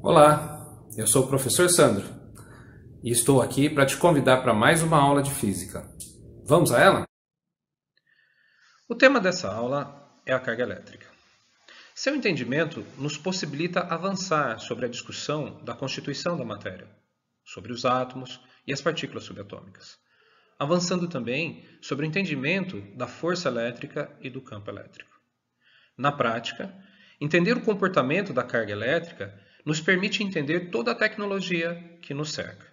Olá, eu sou o professor Sandro e estou aqui para te convidar para mais uma aula de física. Vamos a ela? O tema dessa aula é a carga elétrica. Seu entendimento nos possibilita avançar sobre a discussão da constituição da matéria, sobre os átomos e as partículas subatômicas, avançando também sobre o entendimento da força elétrica e do campo elétrico. Na prática, entender o comportamento da carga elétrica nos permite entender toda a tecnologia que nos cerca,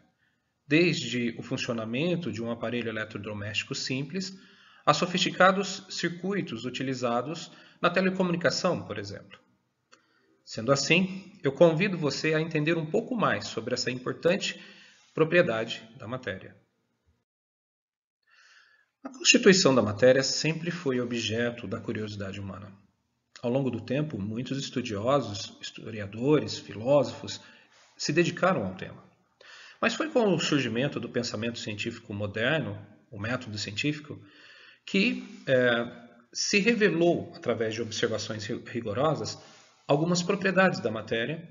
desde o funcionamento de um aparelho eletrodoméstico simples a sofisticados circuitos utilizados na telecomunicação, por exemplo. Sendo assim, eu convido você a entender um pouco mais sobre essa importante propriedade da matéria. A constituição da matéria sempre foi objeto da curiosidade humana. Ao longo do tempo, muitos estudiosos, historiadores, filósofos se dedicaram ao tema. Mas foi com o surgimento do pensamento científico moderno, o método científico, que se revelou, através de observações rigorosas, algumas propriedades da matéria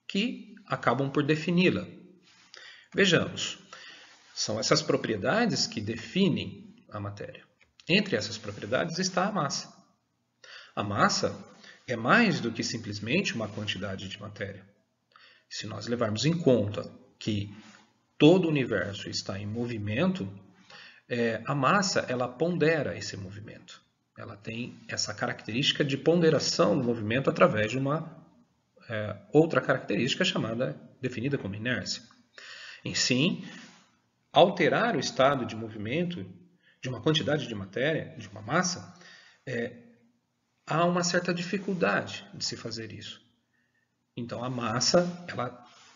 que acabam por defini-la. Vejamos, são essas propriedades que definem a matéria. Entre essas propriedades está a massa. A massa é mais do que simplesmente uma quantidade de matéria. Se nós levarmos em conta que todo o universo está em movimento, a massa ela pondera esse movimento. Ela tem essa característica de ponderação do movimento através de uma outra característica definida como inércia. Em sim, alterar o estado de movimento de uma quantidade de matéria, de uma massa, há uma certa dificuldade de se fazer isso. Então, a massa ela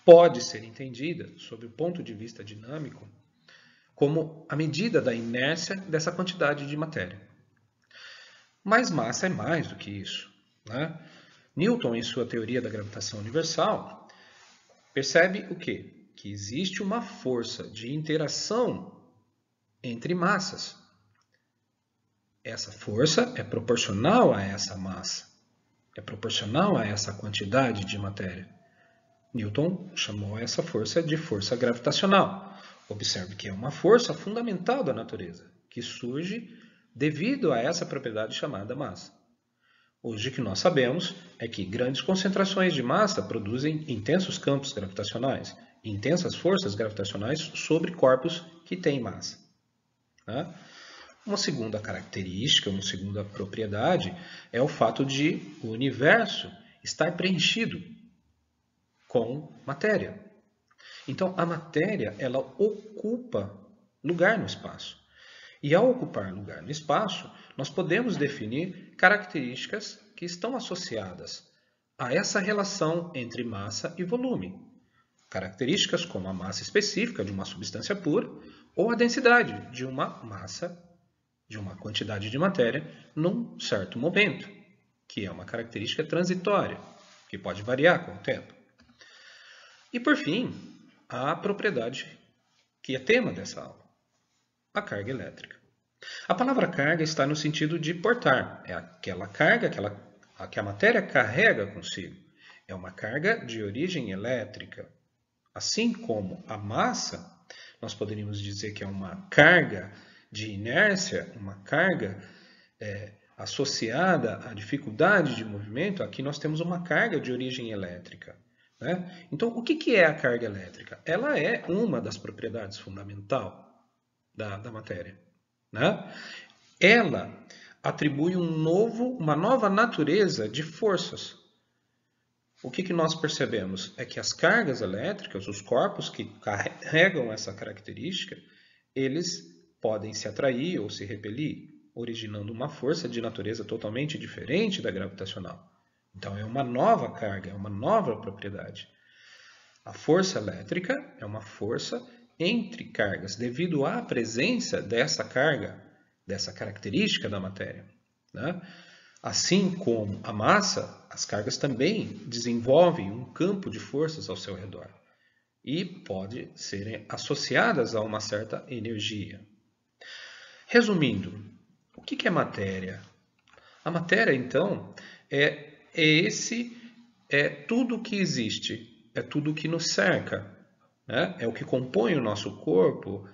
pode ser entendida, sob o ponto de vista dinâmico, como a medida da inércia dessa quantidade de matéria. Mas massa é mais do que isso, né? Newton, em sua teoria da gravitação universal, percebe o quê? Que existe uma força de interação entre massas. Essa força é proporcional a essa massa, é proporcional a essa quantidade de matéria. Newton chamou essa força de força gravitacional. Observe que é uma força fundamental da natureza, que surge devido a essa propriedade chamada massa. Hoje o que nós sabemos é que grandes concentrações de massa produzem intensos campos gravitacionais, intensas forças gravitacionais sobre corpos que têm massa. Uma segunda característica, uma segunda propriedade é o fato de o universo estar preenchido com matéria. Então, a matéria ela ocupa lugar no espaço. E ao ocupar lugar no espaço, nós podemos definir características que estão associadas a essa relação entre massa e volume. Características como a massa específica de uma substância pura ou a densidade de uma massa, de uma quantidade de matéria, num certo momento, que é uma característica transitória, que pode variar com o tempo. E, por fim, a propriedade que é tema dessa aula, a carga elétrica. A palavra carga está no sentido de portar. É aquela carga que a matéria carrega consigo. É uma carga de origem elétrica. Assim como a massa, nós poderíamos dizer que é uma carga de inércia, uma carga associada à dificuldade de movimento, aqui nós temos uma carga de origem elétrica. Né? Então, o que é a carga elétrica? Ela é uma das propriedades fundamentais da matéria. Né? Ela atribui uma nova natureza de forças. O que nós percebemos é que as cargas elétricas, os corpos que carregam essa característica, eles podem se atrair ou se repelir, originando uma força de natureza totalmente diferente da gravitacional. Então, é uma nova carga, é uma nova propriedade. A força elétrica é uma força entre cargas, devido à presença dessa carga, dessa característica da matéria. Né? Assim como a massa, as cargas também desenvolvem um campo de forças ao seu redor e podem ser associadas a uma certa energia. Resumindo, o que é matéria? A matéria, então, é tudo que existe é tudo o que nos cerca, né? É o que compõe o nosso corpo,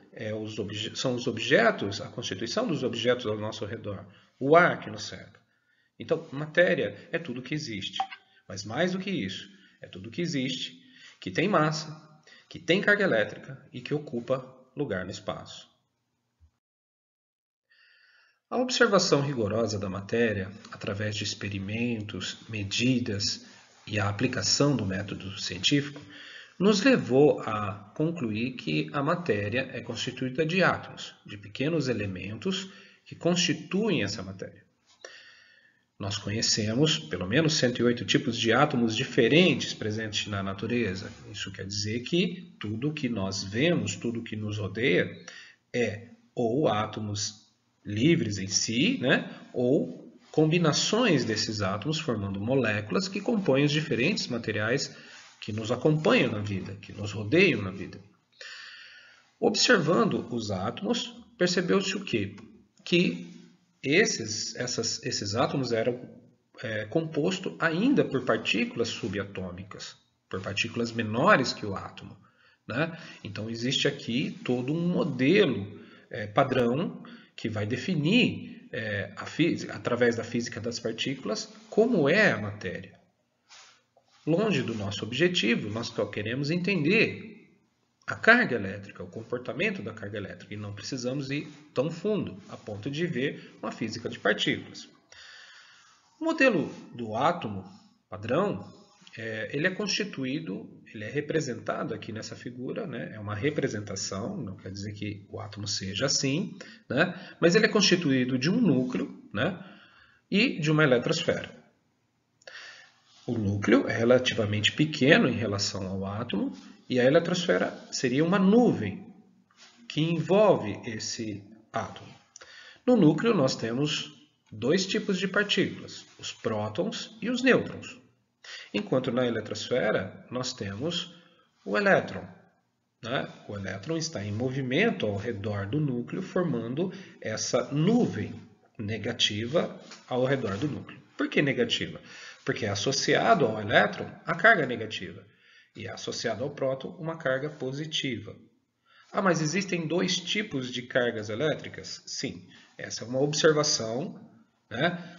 são os objetos, a constituição dos objetos ao nosso redor, o ar que nos cerca. Então, matéria é tudo que existe, mas mais do que isso, é tudo que existe, que tem massa, que tem carga elétrica e que ocupa lugar no espaço. A observação rigorosa da matéria, através de experimentos, medidas e a aplicação do método científico, nos levou a concluir que a matéria é constituída de átomos, de pequenos elementos que constituem essa matéria. Nós conhecemos pelo menos 108 tipos de átomos diferentes presentes na natureza. Isso quer dizer que tudo que nós vemos, tudo que nos rodeia, é ou átomos livres em si, né? Ou combinações desses átomos formando moléculas que compõem os diferentes materiais que nos acompanham na vida, que nos rodeiam na vida. Observando os átomos, percebeu-se o quê? Que esses átomos eram compostos ainda por partículas subatômicas, por partículas menores que o átomo, né? Então existe aqui todo um modelo padrão que vai definir, através da física das partículas, como é a matéria. Longe do nosso objetivo, nós só queremos entender a carga elétrica, o comportamento da carga elétrica, e não precisamos ir tão fundo, a ponto de ver uma física de partículas. O modelo do átomo padrão, ele é constituído, ele é representado aqui nessa figura, né? É uma representação, não quer dizer que o átomo seja assim, né? Mas ele é constituído de um núcleo, né? E de uma eletrosfera. O núcleo é relativamente pequeno em relação ao átomo, e a eletrosfera seria uma nuvem que envolve esse átomo. No núcleo nós temos dois tipos de partículas, os prótons e os nêutrons. Enquanto na eletrosfera nós temos o elétron, né? O elétron está em movimento ao redor do núcleo, formando essa nuvem negativa ao redor do núcleo. Por que negativa? Porque é associado ao elétron a carga negativa e é associado ao próton uma carga positiva. Ah, mas existem dois tipos de cargas elétricas? Sim, essa é uma observação, né,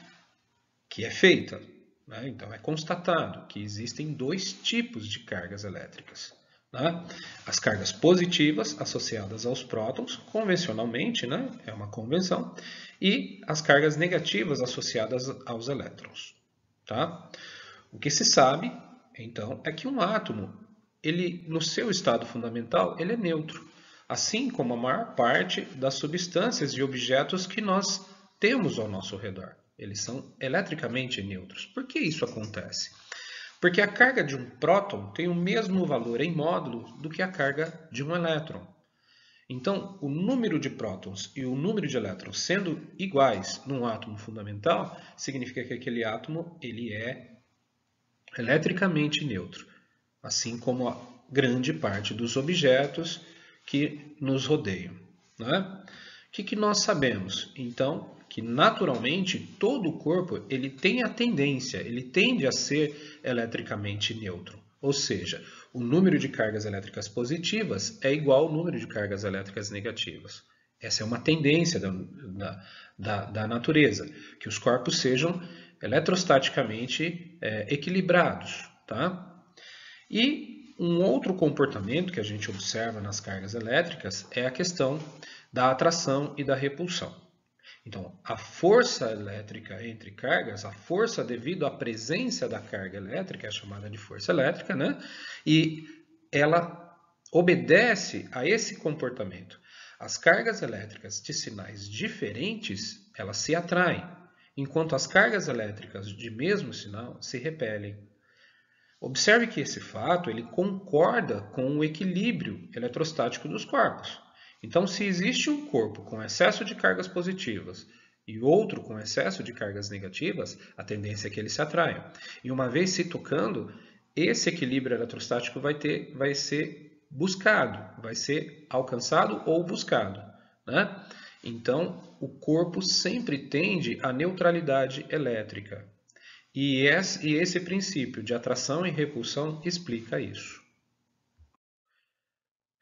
que é feita. Né? Então é constatado que existem dois tipos de cargas elétricas. Né? As cargas positivas associadas aos prótons, convencionalmente, né, é uma convenção, e as cargas negativas associadas aos elétrons. Tá? O que se sabe, então, é que um átomo, ele, no seu estado fundamental, ele é neutro, assim como a maior parte das substâncias e objetos que nós temos ao nosso redor. Eles são eletricamente neutros. Por que isso acontece? Porque a carga de um próton tem o mesmo valor em módulo do que a carga de um elétron. Então, o número de prótons e o número de elétrons sendo iguais num átomo fundamental, significa que aquele átomo ele é eletricamente neutro, assim como a grande parte dos objetos que nos rodeiam. Né? O que nós sabemos? Então, que naturalmente todo o corpo ele tem a tendência, ele tende a ser eletricamente neutro. Ou seja, o número de cargas elétricas positivas é igual ao número de cargas elétricas negativas. Essa é uma tendência da natureza, que os corpos sejam eletrostaticamente equilibrados. Tá? E um outro comportamento que a gente observa nas cargas elétricas é a questão da atração e da repulsão. Então, a força elétrica entre cargas, a força devido à presença da carga elétrica é chamada de força elétrica, né? E ela obedece a esse comportamento. As cargas elétricas de sinais diferentes, elas se atraem, enquanto as cargas elétricas de mesmo sinal se repelem. Observe que esse fato ele concorda com o equilíbrio eletrostático dos corpos. Então, se existe um corpo com excesso de cargas positivas e outro com excesso de cargas negativas, a tendência é que eles se atraiam. E uma vez se tocando, esse equilíbrio eletrostático vai ser buscado, vai ser alcançado ou buscado. Né? Então, o corpo sempre tende à neutralidade elétrica. E esse princípio de atração e repulsão explica isso.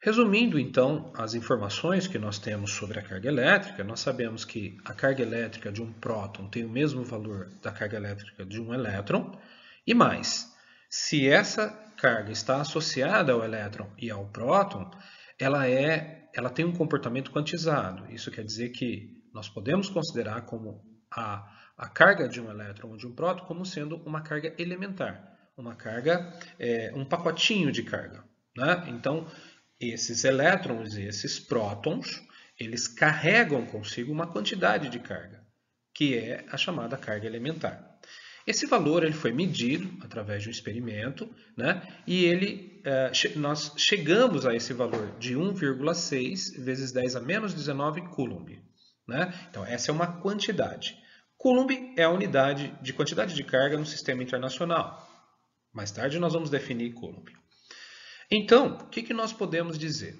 Resumindo, então, as informações que nós temos sobre a carga elétrica, nós sabemos que a carga elétrica de um próton tem o mesmo valor da carga elétrica de um elétron, e mais, se essa carga está associada ao elétron e ao próton, ela tem um comportamento quantizado. Isso quer dizer que nós podemos considerar como a carga de um elétron ou de um próton como sendo uma carga elementar, uma carga, um pacotinho de carga, né? Então, esses elétrons e esses prótons, eles carregam consigo uma quantidade de carga, que é a chamada carga elementar. Esse valor ele foi medido através de um experimento, né? E nós chegamos a esse valor de 1,6 vezes 10 a menos 19 Coulomb, né? Então, essa é uma quantidade. Coulomb é a unidade de quantidade de carga no sistema internacional. Mais tarde nós vamos definir Coulomb. Então, o que nós podemos dizer?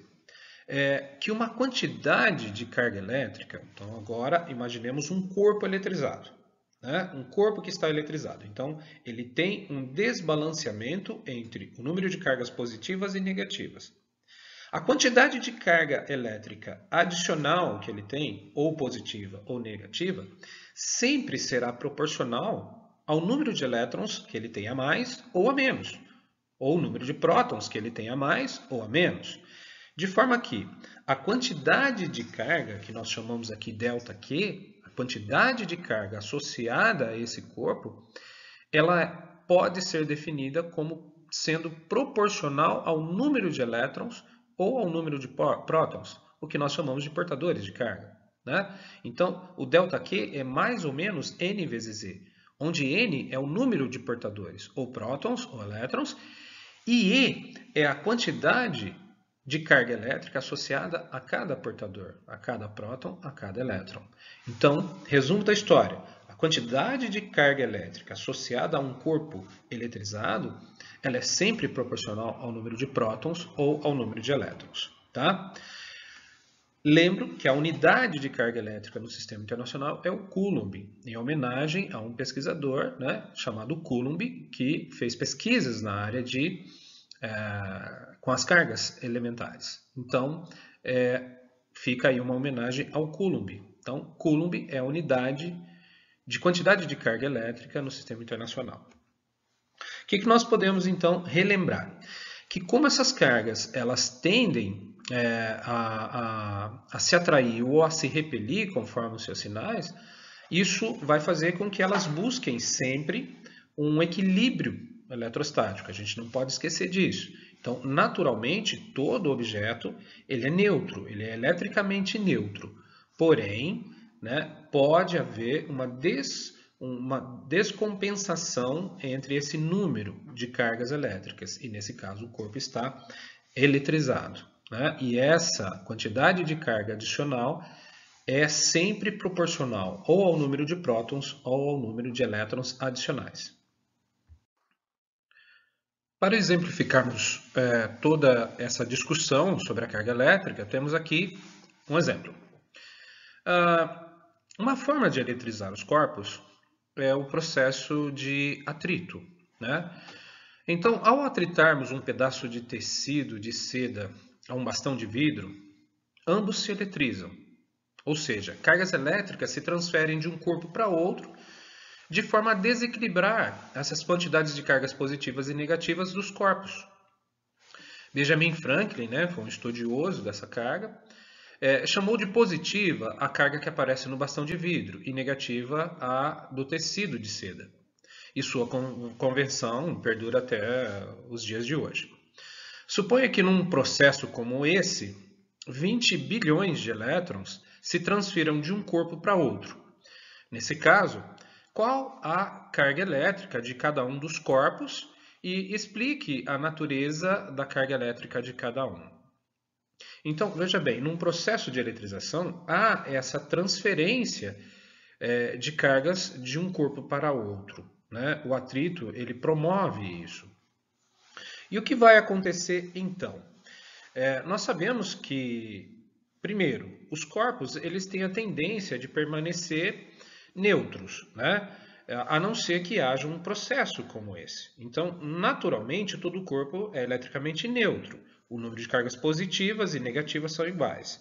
Que uma quantidade de carga elétrica, então agora imaginemos um corpo eletrizado, né? Um corpo que está eletrizado. Então, ele tem um desbalanceamento entre o número de cargas positivas e negativas. A quantidade de carga elétrica adicional que ele tem, ou positiva ou negativa, sempre será proporcional ao número de elétrons que ele tem a mais ou a menos, ou o número de prótons que ele tem a mais ou a menos. De forma que a quantidade de carga, que nós chamamos aqui ΔQ, a quantidade de carga associada a esse corpo, ela pode ser definida como sendo proporcional ao número de elétrons ou ao número de prótons, o que nós chamamos de portadores de carga, né? Então, o ΔQ é mais ou menos N vezes Z, onde N é o número de portadores, ou prótons ou elétrons, e E é a quantidade de carga elétrica associada a cada portador, a cada próton, a cada elétron. Então, resumo da história. A quantidade de carga elétrica associada a um corpo eletrizado, ela é sempre proporcional ao número de prótons ou ao número de elétrons, tá? Lembro que a unidade de carga elétrica no sistema internacional é o Coulomb, em homenagem a um pesquisador, né, chamado Coulomb, que fez pesquisas na área com as cargas elementares. Então, fica aí uma homenagem ao Coulomb. Então, Coulomb é a unidade de quantidade de carga elétrica no sistema internacional. O que nós podemos, então, relembrar? Que como essas cargas elas tendem a se atrair ou a se repelir conforme os seus sinais, isso vai fazer com que elas busquem sempre um equilíbrio eletrostático. A gente não pode esquecer disso. Então, naturalmente, todo objeto ele é neutro, ele é eletricamente neutro. Porém, né, pode haver uma descompensação entre esse número de cargas elétricas. E, nesse caso, o corpo está eletrizado, né? E essa quantidade de carga adicional é sempre proporcional ou ao número de prótons ou ao número de elétrons adicionais. Para exemplificarmos toda essa discussão sobre a carga elétrica, temos aqui um exemplo. Uma forma de eletrizar os corpos é o processo de atrito, né? Então, ao atritarmos um pedaço de tecido de seda a um bastão de vidro, ambos se eletrizam. Ou seja, cargas elétricas se transferem de um corpo para outro de forma a desequilibrar essas quantidades de cargas positivas e negativas dos corpos. Benjamin Franklin, né, foi um estudioso dessa carga, chamou de positiva a carga que aparece no bastão de vidro e negativa a do tecido de seda. E sua convenção perdura até os dias de hoje. Suponha que num processo como esse, 20 bilhões de elétrons se transfiram de um corpo para outro. Nesse caso, qual a carga elétrica de cada um dos corpos e explique a natureza da carga elétrica de cada um. Então, veja bem, num processo de eletrização, há essa transferência de cargas de um corpo para outro, né? O atrito, ele promove isso. E o que vai acontecer então? Nós sabemos que, primeiro, os corpos eles têm a tendência de permanecer neutros, né? a não ser que haja um processo como esse. Então, naturalmente, todo o corpo é eletricamente neutro. O número de cargas positivas e negativas são iguais.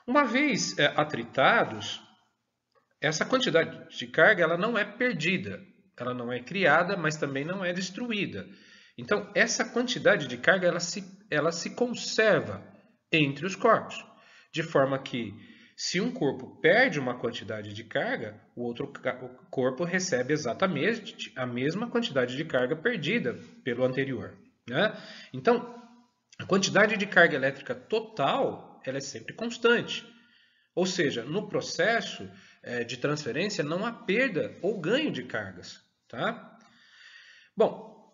Uma vez atritados, essa quantidade de carga ela não é perdida, ela não é criada, mas também não é destruída. Então, essa quantidade de carga ela se conserva entre os corpos, de forma que, se um corpo perde uma quantidade de carga, o outro corpo recebe exatamente a mesma quantidade de carga perdida pelo anterior, né? Então, a quantidade de carga elétrica total ela é sempre constante. Ou seja, no processo de transferência não há perda ou ganho de cargas. Tá? Bom,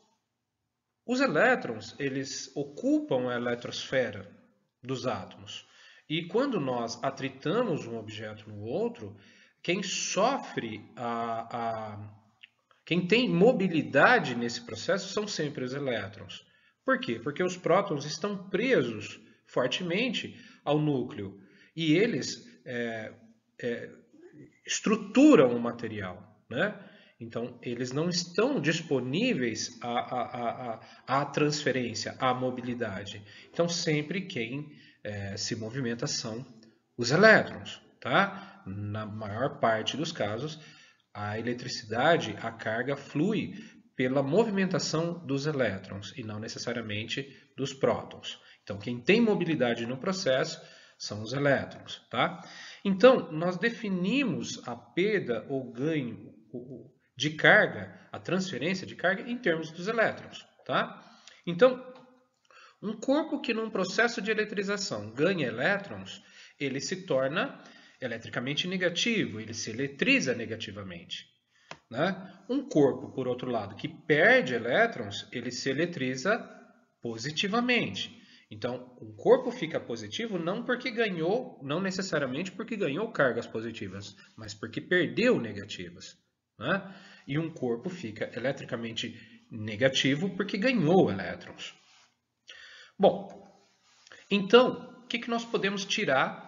os elétrons eles ocupam a eletrosfera dos átomos. E quando nós atritamos um objeto no outro, quem sofre quem tem mobilidade nesse processo são sempre os elétrons. Por quê? Porque os prótons estão presos fortemente ao núcleo e eles estruturam o material, né? Então, eles não estão disponíveis à transferência, à mobilidade. Então, sempre quem se movimenta são os elétrons, tá? Na maior parte dos casos, a eletricidade, a carga flui pela movimentação dos elétrons e não necessariamente dos prótons. Então, quem tem mobilidade no processo são os elétrons, tá? Então, nós definimos a perda ou ganho de carga, a transferência de carga em termos dos elétrons, tá? Então, um corpo que num processo de eletrização ganha elétrons, ele se torna eletricamente negativo, ele se eletriza negativamente, né? Um corpo, por outro lado, que perde elétrons, ele se eletriza positivamente. Então, um corpo fica positivo não porque ganhou, não necessariamente porque ganhou cargas positivas, mas porque perdeu negativas, né? E um corpo fica eletricamente negativo porque ganhou elétrons. Bom, então, o que nós podemos tirar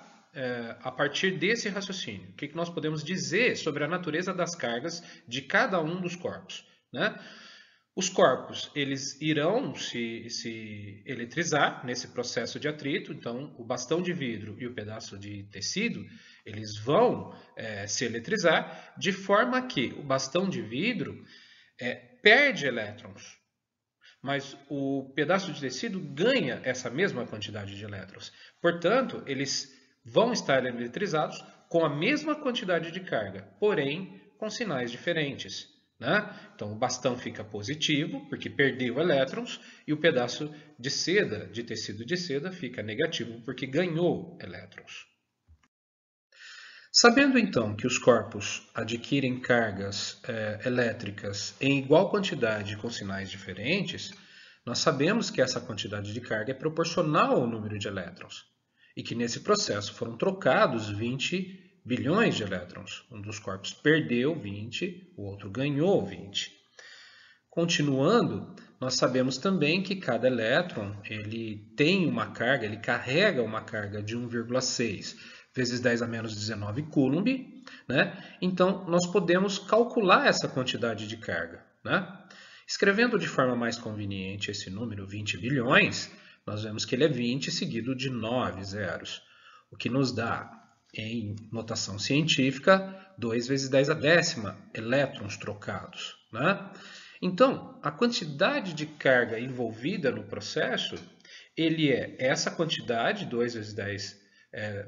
a partir desse raciocínio? O que nós podemos dizer sobre a natureza das cargas de cada um dos corpos, né? Os corpos eles irão se eletrizar nesse processo de atrito, então o bastão de vidro e o pedaço de tecido eles vão se eletrizar de forma que o bastão de vidro perde elétrons, mas o pedaço de tecido ganha essa mesma quantidade de elétrons. Portanto, eles vão estar eletrizados com a mesma quantidade de carga, porém com sinais diferentes, né? Então, o bastão fica positivo, porque perdeu elétrons, e o pedaço de seda, de tecido de seda, fica negativo, porque ganhou elétrons. Sabendo então que os corpos adquirem cargas elétricas em igual quantidade com sinais diferentes, nós sabemos que essa quantidade de carga é proporcional ao número de elétrons, e que nesse processo foram trocados 20 bilhões de elétrons. Um dos corpos perdeu 20, o outro ganhou 20. Continuando, nós sabemos também que cada elétron ele tem uma carga, ele carrega uma carga de 1,6 vezes 10 a menos 19 coulomb, né? Então, nós podemos calcular essa quantidade de carga, né? Escrevendo de forma mais conveniente esse número, 20 bilhões, nós vemos que ele é 20 seguido de 9 zeros, o que nos dá, em notação científica, 2 vezes 10 a décima elétrons trocados, né? Então, a quantidade de carga envolvida no processo, ele é essa quantidade, 2 vezes 10,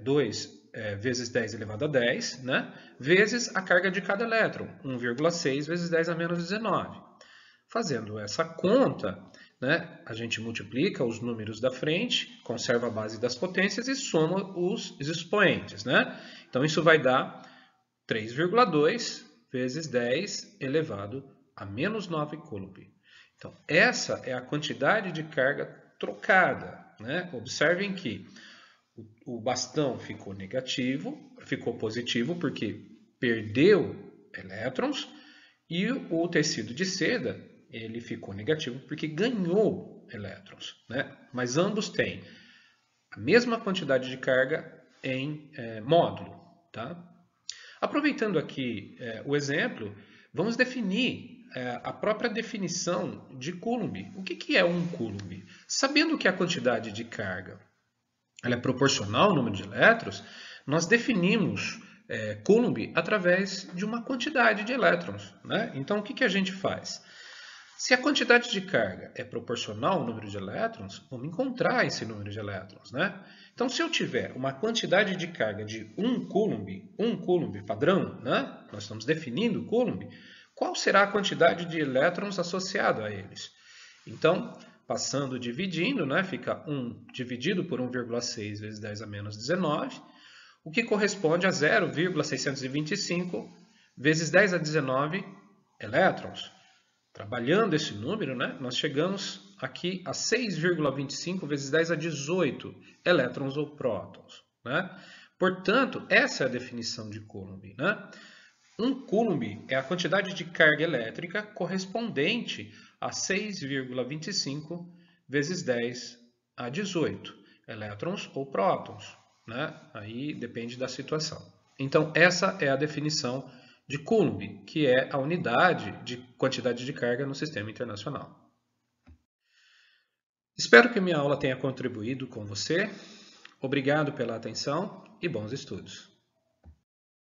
2 vezes 10 elevado a 10, né? Vezes a carga de cada elétron, 1,6 vezes 10 a menos 19. Fazendo essa conta, né, a gente multiplica os números da frente, conserva a base das potências e soma os expoentes, né? Então, isso vai dar 3,2 vezes 10 elevado a menos 9 coulomb. Então, essa é a quantidade de carga trocada, né? Observem que o bastão ficou negativo, ficou positivo porque perdeu elétrons, e o tecido de seda ele ficou negativo porque ganhou elétrons, né? Mas ambos têm a mesma quantidade de carga em módulo, tá? Aproveitando aqui o exemplo, Vamos definir a própria definição de Coulomb. O que é um Coulomb? Sabendo que a quantidade de carga ela é proporcional ao número de elétrons, nós definimos Coulomb através de uma quantidade de elétrons, né? Então, o que a gente faz? Se a quantidade de carga é proporcional ao número de elétrons, vamos encontrar esse número de elétrons, né? Então, se eu tiver uma quantidade de carga de 1 Coulomb padrão, né? Nós estamos definindo Coulomb, qual será a quantidade de elétrons associado a eles? Então, passando dividindo, né? Fica 1 dividido por 1,6 vezes 10 a menos 19, o que corresponde a 0,625 vezes 10 a 19 elétrons. Trabalhando esse número, né, nós chegamos aqui a 6,25 vezes 10 a 18 elétrons ou prótons, né? Portanto, essa é a definição de Coulomb, né? Um Coulomb é a quantidade de carga elétrica correspondente a 6,25 vezes 10 a 18 elétrons ou prótons, né? Aí depende da situação. Então, essa é a definição de Coulomb, que é a unidade de quantidade de carga no sistema internacional. Espero que minha aula tenha contribuído com você. Obrigado pela atenção e bons estudos.